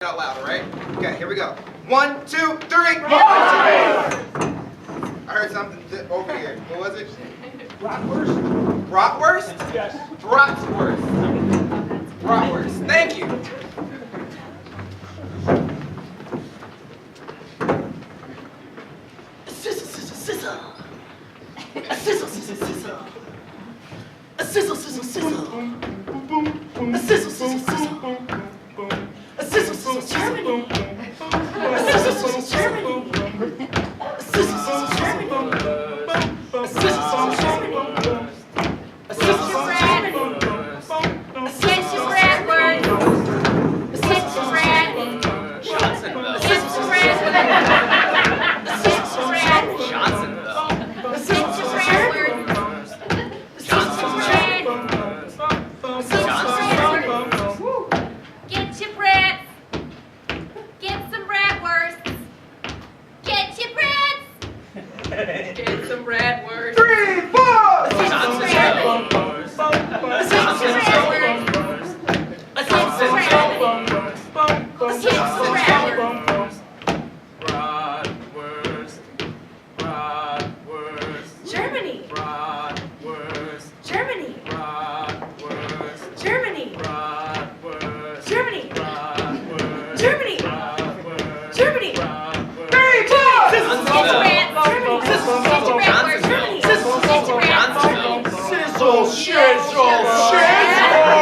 Out loud, all right? Okay, here we go. 1, 2, 3. I heard something over here. What was it? Bratwurst? Bratwurst? Yes. Bratwurst. Bratwurst. Thank you. Sizzle, sizzle, sizzle. A sizzle, sizzle, sizzle. A sizzle, sizzle, sizzle. A sizzle, sizzle, sizzle. A sizzle, sizzle, Germany. A sizzle, sizzle, Germany. A sizzle, sizzle, Germany. A sizzle, sizzle, Germany. A sizzle, sizzle, Germany. A sizzle, Bradward. A sizzle, Brad. A sizzle, Brad. A sizzle, Brad. Johnsonville. A sizzle, Bradward. A sizzle, Brad. A sizzle, Bradward. Get your brats. Get some bratwursts. Get your brats. Get some bratwursts. 3, 4. Johnsonville. Germany. Germany. Germany. Germany. Germany. Germany. 3, 4. Sizzle, shizzle, shizzle!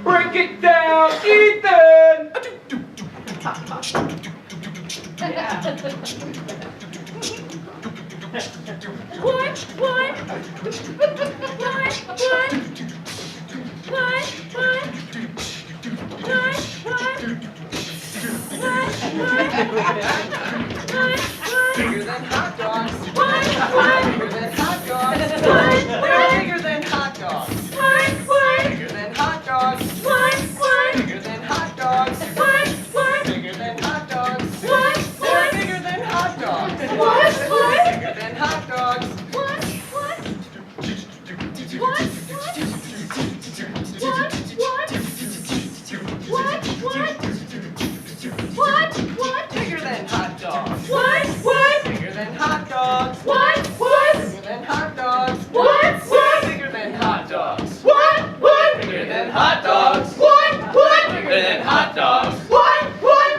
Break it down, Ethan! Bigger than hot dogs. Bigger than hot dogs. They're bigger than hot dogs. Bigger than hot dogs. Bigger than hot dogs. Bigger than hot dogs. They're bigger than hot dogs. Bigger than hot dogs. Bigger than hot dogs. Bigger than hot dogs. Bigger than hot dogs. Bigger than hot dogs. Bigger than hot dogs.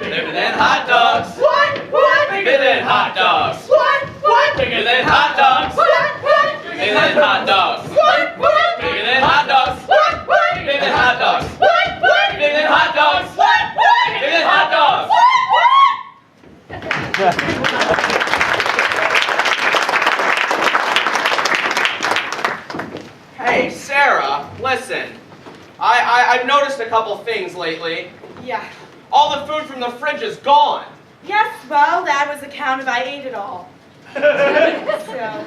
Bigger than hot dogs. Bigger than hot dogs. Bigger than hot dogs. Bigger than hot dogs. Bigger than hot dogs. Bigger than hot dogs. Bigger than hot dogs. Bigger than hot dogs. Bigger than hot dogs. Hey, Sarah, listen. I've noticed a couple things lately. Yeah. All the food from the fridge is gone. Yes, well, that was account of I ate it all. So,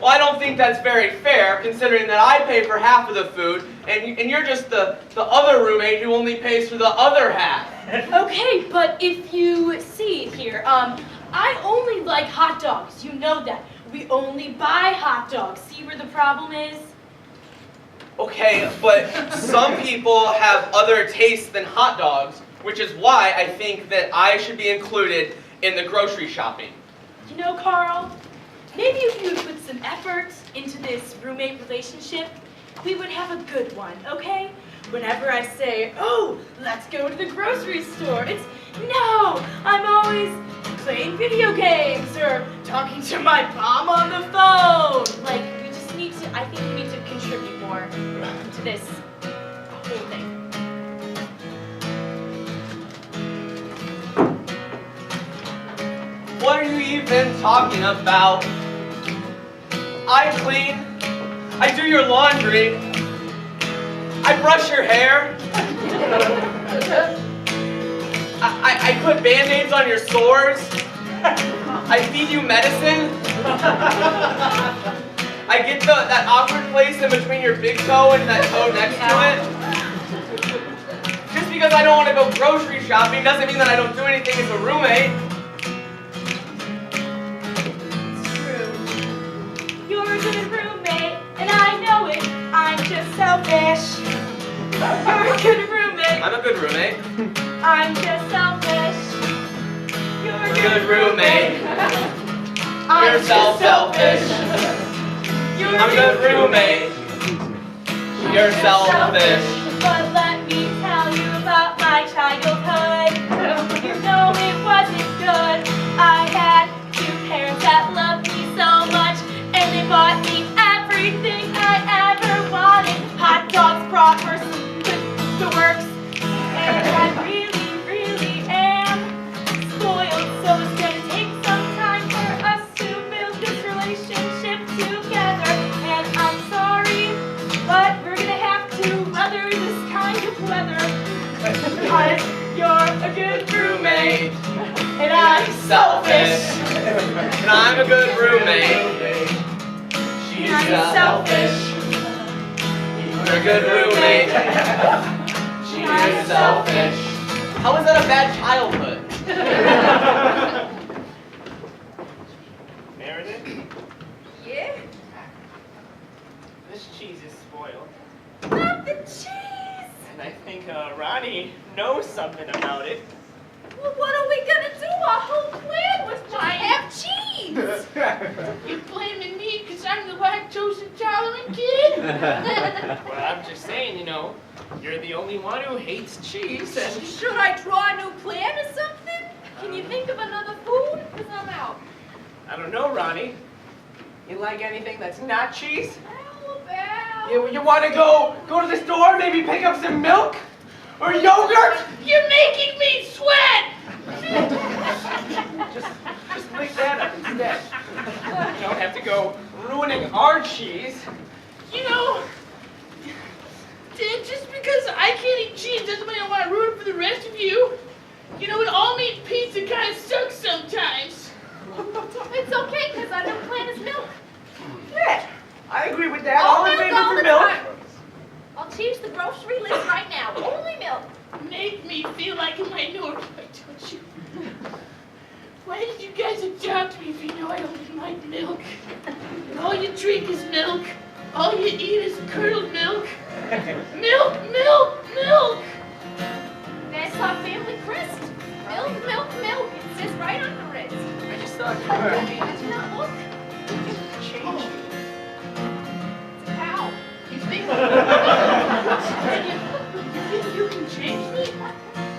Well, I don't think that's very fair, considering that I pay for half of the food, and you're just the other roommate who only pays for the other half. Okay, but if you see here, I only like hot dogs. You know that. We only buy hot dogs. See where the problem is? Okay, but some people have other tastes than hot dogs, which is why I think that I should be included in the grocery shopping. You know, Carl, maybe if you would put some effort into this roommate relationship, we would have a good one, okay? Whenever I say, oh, let's go to the grocery store, it's, no, I'm always playing video games or talking to my mom on the phone. Like, we just need to, I think we need to contribute more to this whole thing. What are you even talking about? I clean. I do your laundry. I brush your hair. I put Band-Aids on your sores. I feed you medicine. I get that awkward place in between your big toe and that toe next to it. Just because I don't want to go grocery shopping doesn't mean that I don't do anything as a roommate. You're a good roommate, and I know it. I'm just selfish. You're a good roommate. I'm a good roommate. I'm just selfish. You're a Good roommate. I'm You're just selfish. You're I'm a good roommate. You're selfish. But let me tell you about my childhood. You know it wasn't good. I had two parents that loved me so much, and they bought me everything I ever wanted. Hot dogs, bratwurst, the works. And I really, really am spoiled. So it's gonna take some time for us to build this relationship together. And I'm sorry, but we're gonna have to weather this kind of weather. Because you're a good roommate, and I'm selfish. And I'm a good roommate. She's I'm selfish. You're a good roommate. She's selfish. How is that a bad childhood? Meredith, Yeah? this cheese is spoiled. Not the cheese! And I think Ronnie knows something about it. Well, what are we gonna do? Our whole plan was to have cheese! You blaming me because I'm the lactose intolerant kid? Well, I'm just saying, you know, you're the only one who hates cheese. And Should I draw a new plan or something? Can you think of another food? Because I'm out. I don't know, Ronnie. You like anything that's not cheese? How about... You want to go to the store, maybe pick up some milk or yogurt? You're making me sweat! Just make that up instead. You don't have to go ruining our cheese. You know, just because I can't eat cheese doesn't mean I want to ruin it for the rest of you. You know, an all-meat pizza kind of sucks sometimes. It's okay, because our new plan is milk. Yeah, I agree with that. All All in milk favor all for the milk. time. I'll change the grocery list right now. Only milk. Make me feel like a minority, don't you? Why did you guys adopt me if you know I don't like milk? And all you drink is milk. All you eat is curdled milk. Milk, milk, milk! That's our family crest. Milk, milk, milk. It says right under it. I just thought Did you not look? change you. It's a cow. You think you can change me?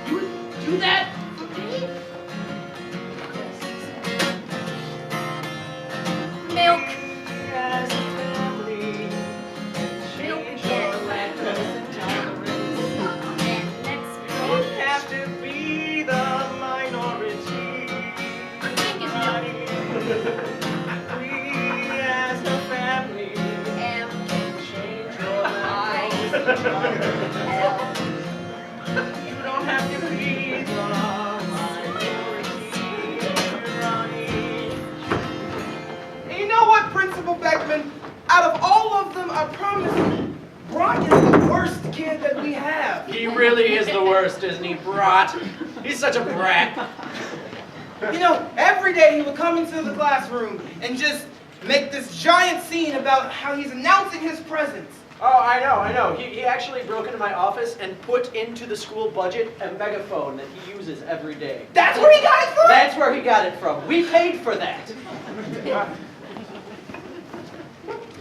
You would do that for me? Milk. As a family, change your lactose intolerance. And next Don't have to be the minority. I'm thinking milk. We as a family M. change your lactose intolerance. You don't have to be the minority, Ronnie. And you know what, Principal Beckman? Out of all of them, I promise you, Brock is the worst kid that we have. He really is the worst, isn't he, Brat? He's such a brat. You know, every day he would come into the classroom and just make this giant scene about how he's announcing his presence. Oh, I know. He actually broke into my office and put into the school budget a megaphone that he uses every day. That's where he got it from? That's where he got it from. We paid for that.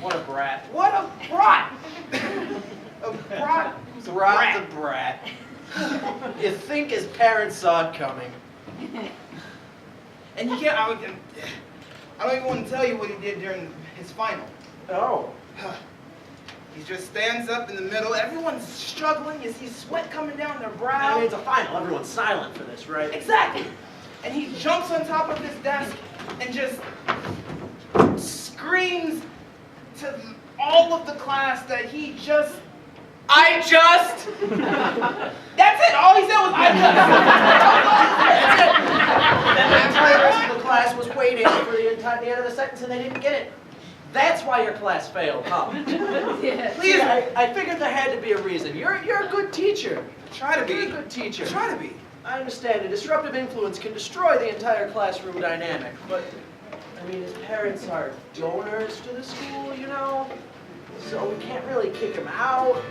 What a brat. What a brat! A brat who's a Brat brat. the brat. You think his parents saw it coming. And you can't, I don't even want to tell you what he did during his final. Oh. He just stands up in the middle. Everyone's struggling. You see sweat coming down their brow. I mean, it's a final. Everyone's silent for this, right? Exactly. And he jumps on top of his desk and just screams to all of the class that he just... I just. That's it. All he said was, I Then the entire rest of the class was waiting for the end of the sentence and they didn't get it. That's why your class failed, huh? Please, I figured there had to be a reason. You're a good teacher. Try to You're a be. good teacher. Try to be. I understand a disruptive influence can destroy the entire classroom dynamic, but I mean, his parents are donors to the school, you know, so we can't really kick him out.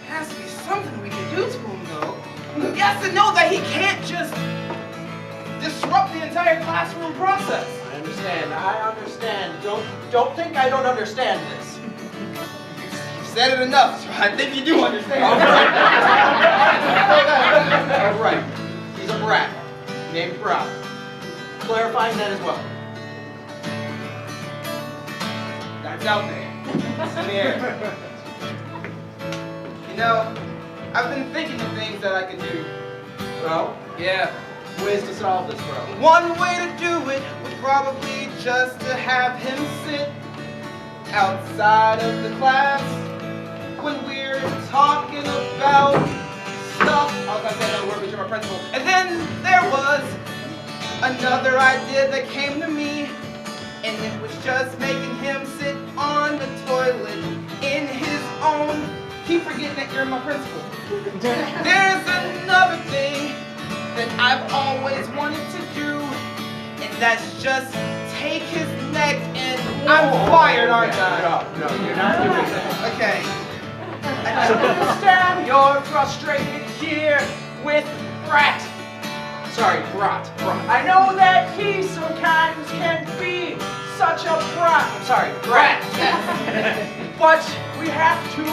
has to be something we can do to him, though. He has to know that he can't just disrupt the entire classroom process. I understand. Don't think I don't understand this. You've said it enough, so I think you do understand. All right. He's a brat named Brock. Clarifying that as well. That's out there. It's in the air. You know, I've been thinking of things that I could do. Well, Yeah. ways to solve this problem. One way to do it would probably just to have him sit outside of the class when we're talking about stuff. I was gonna say another word, but you're my principal. And then there was another idea that came to me, and it was just making him sit on the toilet in his own. Keep forgetting that you're my principal. There's another thing that I've always wanted to do, and that's just take his neck and I'm fired, aren't I? No, you're not doing that. Okay. I understand you're frustrated here with Brat. Sorry, Brat. I know that he sometimes can be such a brat. I'm sorry, Brat. But we have to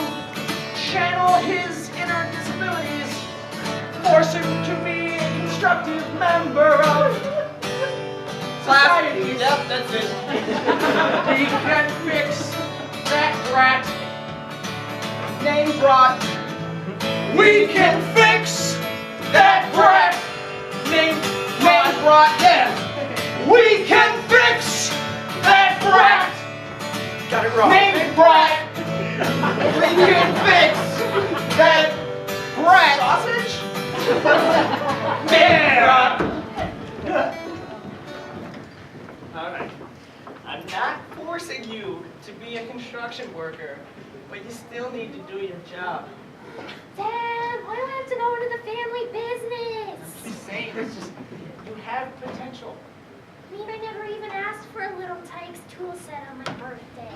channel his inner disabilities, force him to be a constructive member of society. Yep, that's it. He can fix that brat Name brought. We can fix that brat named Brought. Yeah. We can fix that brat Got it wrong. named Brat. We can fix that brat. Sausage? Yeah. Alright. I'm not forcing you to be a construction worker, but you still need to do your job. Dad, why do I have to go into the family business? Just saying, it's just, you have potential. I mean, I never even asked for a little Tykes tool set on my birthday.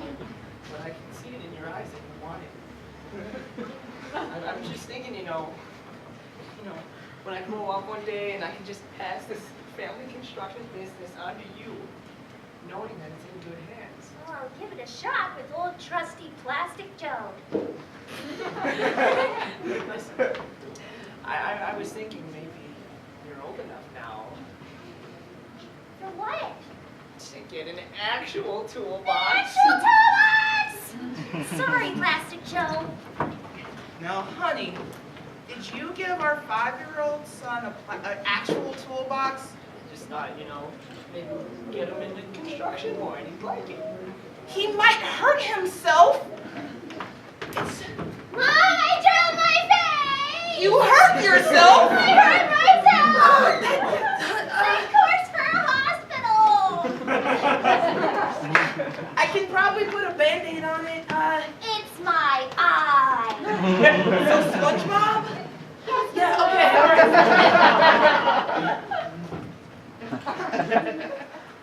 But I can see it in your eyes that you want it. I'm just thinking, you know, when I grow up one day and I can just pass this family construction business on to you, knowing that it's in good hands. Well, I'll give it a shot with old trusty Plastic Joe. Listen, I was thinking maybe you're old enough now For what? to get an actual toolbox. Actual toolbox! Sorry, Plastic Joe. Now, honey, did you give our 5-year-old son an actual toolbox? Just thought, maybe get him into construction more and he'd like it. He might hurt himself. Mom, I drowned my face! You hurt yourself. I hurt myself! Same course for a hospital! I can probably put a Band-Aid on it. It's my eye! So SpongeBob? Yeah, okay.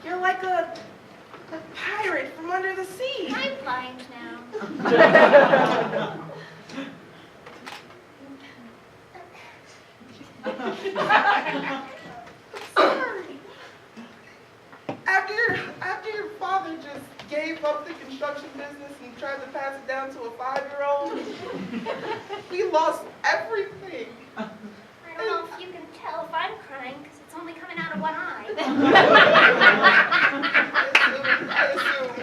You're like a pirate from under the sea. I'm blind now. Sorry. After your father just gave up the construction business and tried to pass it down to a 5-year-old, we lost everything. I don't know if you can tell if I'm crying because it's only coming out of one eye. I assume.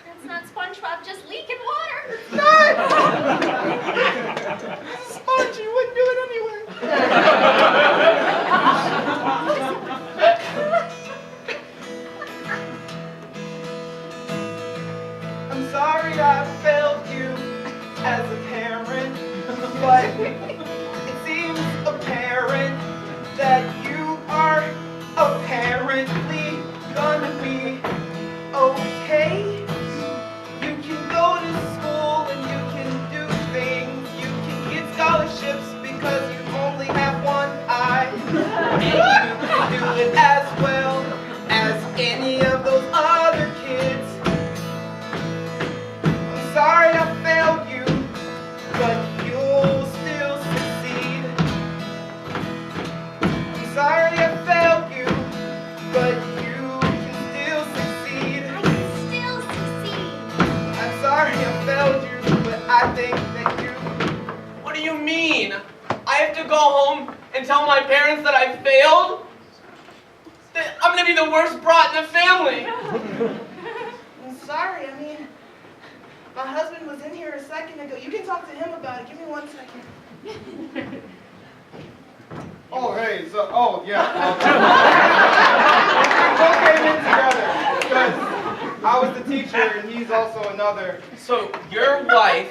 That's not SpongeBob just leaking water. Spongy wouldn't do it anyway. I'm sorry I failed you as a parent, but it seems apparent that you are apparently gonna be okay. You can go to school and you can do things. You can get scholarships because you only have one eye. And you can do it as well as any of those other kids. I'm sorry I failed you, to go home and tell my parents that I failed, then I'm gonna be the worst brat in the family. I'm sorry, I mean, my husband was in here a second ago. You can talk to him about it. Give me 1 second. Oh, hey, so, oh, yeah. We both came in together because I was the teacher and he's also another. So your wife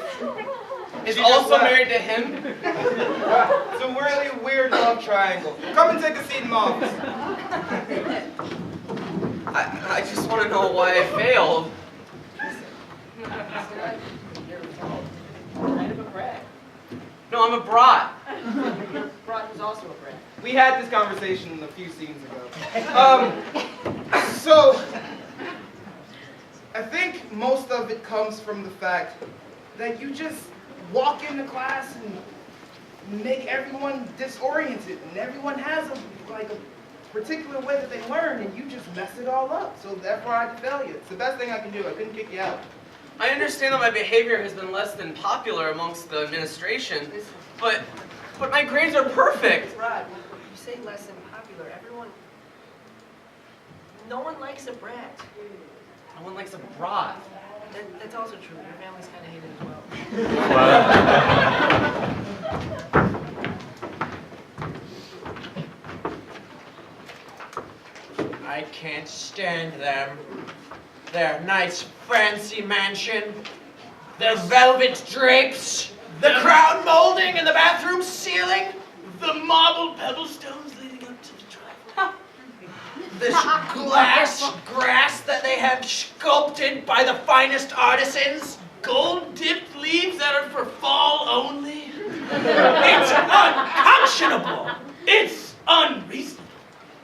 is She just also left. married to him? It's a really weird love triangle. Come and take a seat in my office. I just want to know why I failed. Kind of a brat. No, I'm a brat. Your brat was also a brat. We had this conversation a few scenes ago. So, I think most of it comes from the fact that you just walk into class and make everyone disoriented, and everyone has a particular way that they learn, and you just mess it all up. So therefore I fail you. It's the best thing I can do. I couldn't kick you out. I understand that my behavior has been less than popular amongst the administration, but my grades are perfect. Brat, when you say less than popular, no one likes a brat. No one likes a brat. That's also true. Your family's kind of hated as well. I can't stand them. Their nice fancy mansion, their velvet drapes, the crown molding in the bathroom ceiling, The marble pebble stones leading up to the driveway. this glass grass that they have sculpted by the finest artisans. Gold dipped leaves that are for fall only. It's unconscionable. It's unreasonable.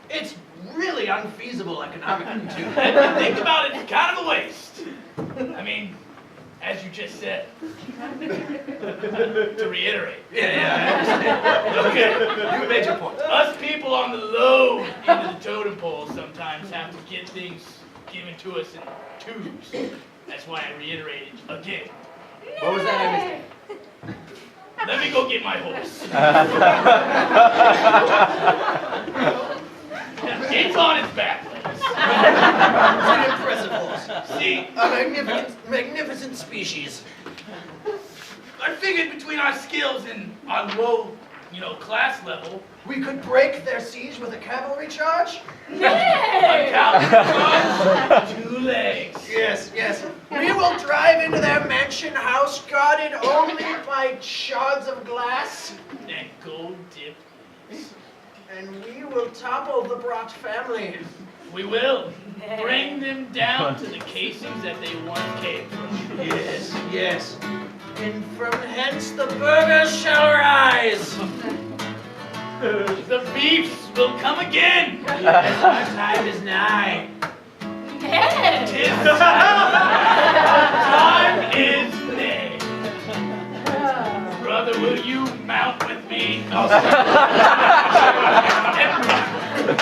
It's really unfeasible economically, too. And to think about it, it's kind of a waste. I mean, as you just said. To reiterate. Yeah, I understand. Okay. You made your point. Us people on the low end of the totem pole sometimes have to get things given to us in tubes. That's why I reiterate it again. What was that I missed? Let me go get my horse. It's on its back legs. It's an impressive horse. See, A magnificent species. I figured between our skills and our low, class level, We could break their siege with a cavalry charge? a cavalry charge, 2 legs. Yes, yes. We will drive into their mansion house guarded only by shards of glass, And gold dipped leaves. and we will topple the Brat family. We will bring them down to the casings that they once came from. Yes, yes. And from hence the burghers shall rise. The beefs will come again. Our time is nigh. Yes. Tis time is nay. Brother, will you mount with me?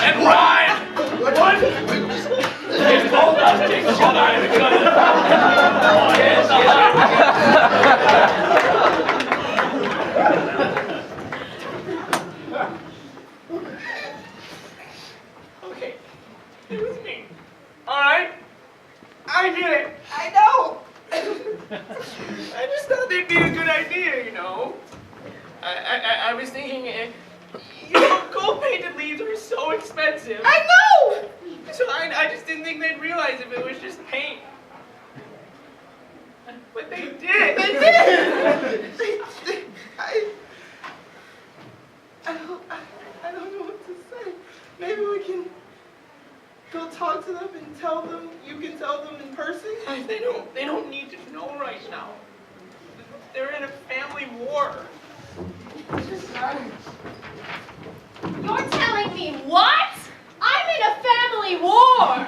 and ride. One. It's both us take shut eye because oh, yes, okay. It was me. Alright? I did it. I know. I just thought they'd be a good idea, I was thinking, gold painted leaves are so expensive. I know! So I just didn't think they'd realize if it was just paint. But they did. They did! I don't know what to say. Maybe we can go talk to them and tell them, you can tell them in person? They don't need to know right now. They're in a family war. You're telling me what? I'm in a family war!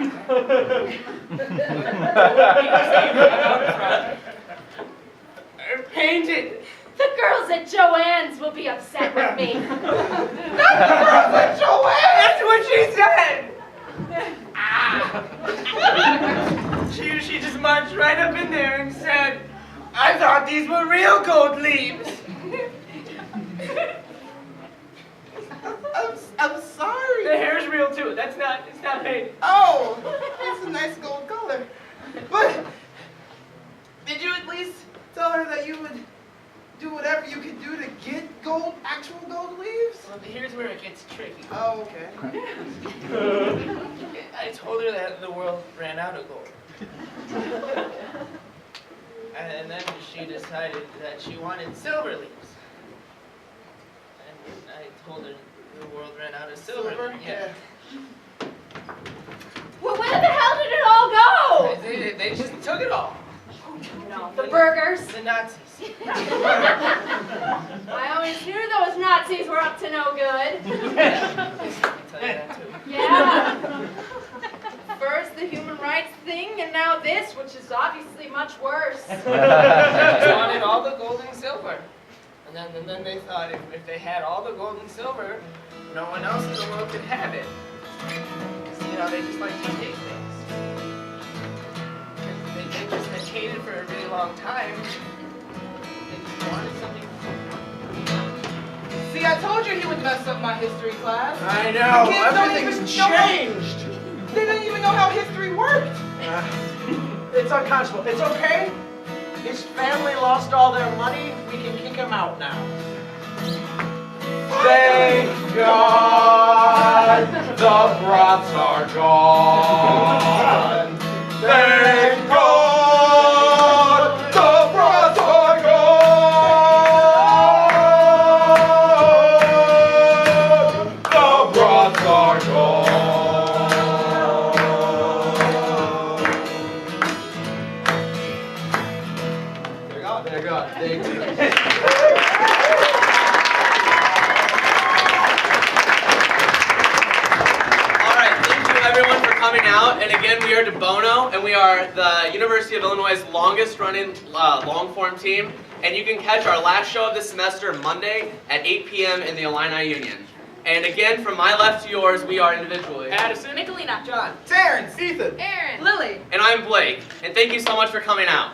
They're painted. The girls at Joanne's will be upset with me. That's what she said. She just marched right up in there and said, I thought these were real gold leaves. I'm sorry. The hair's real too. It's not painted. Oh, it's a nice gold color. But did you at least tell her that you would do whatever you could do to get actual gold leaves? Well, here's where it gets tricky. Oh, okay. I told her that the world ran out of gold. And then she decided that she wanted silver leaves. And I told her the world ran out of silver. Yeah. Well, where the hell did it all go? They just took it all. No, the burgers. The Nazis. I always knew those Nazis were up to no good. I'll tell you that too. Yeah. First the human rights thing, and now this, which is obviously much worse. They just wanted all the gold and silver. And then they thought if they had all the gold and silver, no one else in the world could have it. So, you know, they just like to take things. And they just had hated for a really long time. They just wanted something. See, I told you he would mess up my history class. I know, The kids don't everything's even know- changed. They didn't even know how history worked. It's unconscionable. It's okay. His family lost all their money. We can kick him out now. Thank God the brats are gone. Thank God the brats are gone. The brats are gone. They're gone. They do. Everyone for coming out, and again we are DeBono, and we are the University of Illinois' longest running long-form team, and you can catch our last show of this semester Monday at 8 p.m. in the Illini Union. And again, from my left to yours, we are individually Addison. Nicolina. John. Terrence, Ethan, Aaron. Lily. and I'm Blake, and thank you so much for coming out.